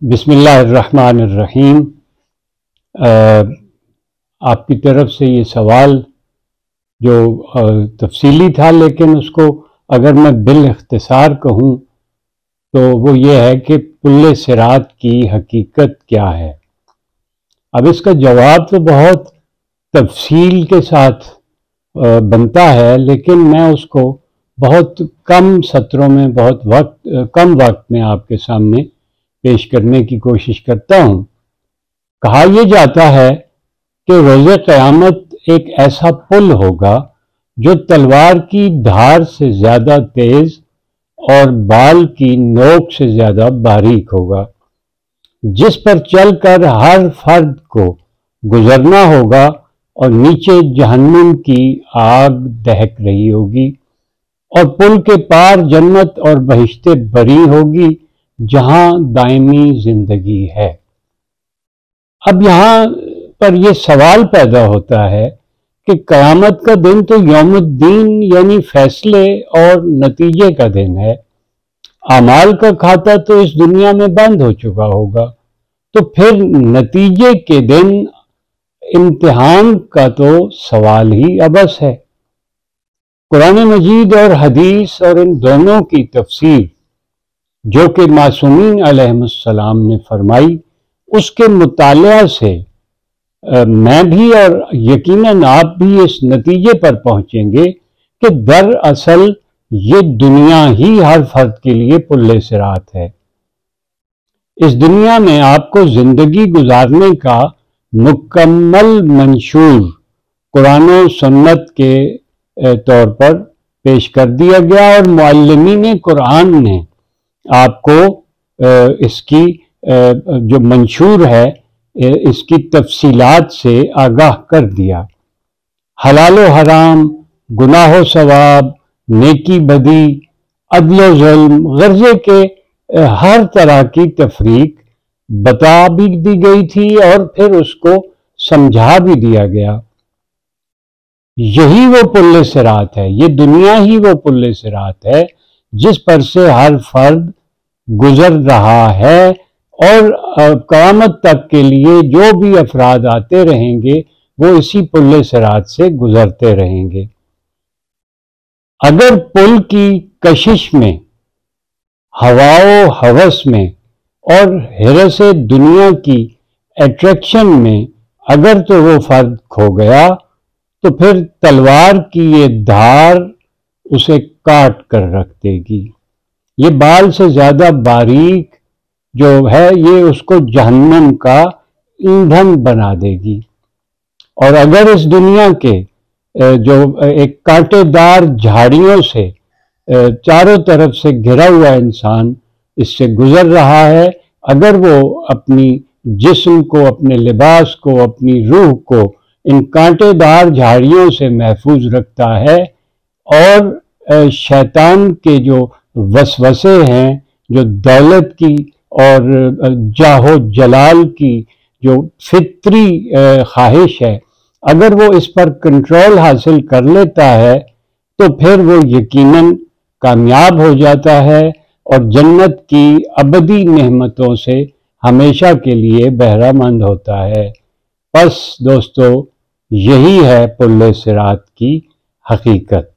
बिस्मिल्लाहिर्रहमानिर्रहीम। आपकी तरफ से ये सवाल जो तफसीली था, लेकिन उसको अगर मैं बिल इख्तिसार कहूँ तो वो ये है कि पुल्ले सिरात की हकीकत क्या है। अब इसका जवाब तो बहुत तफसील के साथ बनता है, लेकिन मैं उसको बहुत कम सत्रों में, बहुत कम वक्त में आपके सामने पेश करने की कोशिश करता हूँ। कहा यह जाता है कि रोज़े क़यामत एक ऐसा पुल होगा जो तलवार की धार से ज़्यादा तेज़ और बाल की नोक से ज़्यादा बारीक होगा, जिस पर चलकर हर फर्द को गुजरना होगा और नीचे जहन्नुम की आग दहक रही होगी और पुल के पार जन्नत और बहिश्ते बरी होगी जहां दायमी जिंदगी है। अब यहाँ पर यह सवाल पैदा होता है कि क़यामत का दिन तो यौमुद्दीन यानी फैसले और नतीजे का दिन है। आमाल का खाता तो इस दुनिया में बंद हो चुका होगा, तो फिर नतीजे के दिन इम्तिहान का तो सवाल ही अबस है। कुरान मजीद और हदीस और इन दोनों की तफसीर जो कि मासूमीन अलैहिमुस्सलाम ने फरमाई, उसके मुतालिया से मैं भी और यकीनन आप भी इस नतीजे पर पहुंचेंगे कि दरअसल ये दुनिया ही हर फर्द के लिए पुल्ले सिरात है। इस दुनिया में आपको जिंदगी गुजारने का मुकम्मल मंशूर कुरान और सुन्नत के तौर पर पेश कर दिया गया और मुअल्लिमीन कुरान ने आपको इसकी जो मंशूर है इसकी तफसीलात से आगाह कर दिया। हलाल व हराम, गुनाह व सवाब, नेकी बदी, अदल व ज़ुल्म, गर्जे के हर तरह की तफरीक बता भी दी गई थी और फिर उसको समझा भी दिया गया। यही वो पुल्ले सिरात है, ये दुनिया ही वो पुल्ले सिरात है जिस पर से हर फर्द गुजर रहा है और क़यामत तक के लिए जो भी अफराद आते रहेंगे वो इसी पुल्ले सिरात से गुजरते रहेंगे। अगर पुल की कशिश में, हवाओ हवस में और हिरसे दुनिया की अट्रैक्शन में अगर तो वो फर्द खो गया तो फिर तलवार की ये धार उसे काट कर रख देगी। ये बाल से ज्यादा बारीक जो है ये उसको जहन्नम का ईंधन बना देगी। और अगर इस दुनिया के जो एक कांटेदार झाड़ियों से चारों तरफ से घिरा हुआ इंसान इससे गुजर रहा है, अगर वो अपनी जिस्म को, अपने लिबास को, अपनी रूह को इन कांटेदार झाड़ियों से महफूज रखता है और शैतान के जो वसवसे हैं, जो दौलत की और जाहो जलाल की जो फित्री ख्वाहिश है, अगर वो इस पर कंट्रोल हासिल कर लेता है तो फिर वो यकीनन कामयाब हो जाता है और जन्नत की अबदी नेमतों से हमेशा के लिए बहरामंद होता है। बस दोस्तों, यही है पुल्ले सिरात की हकीकत।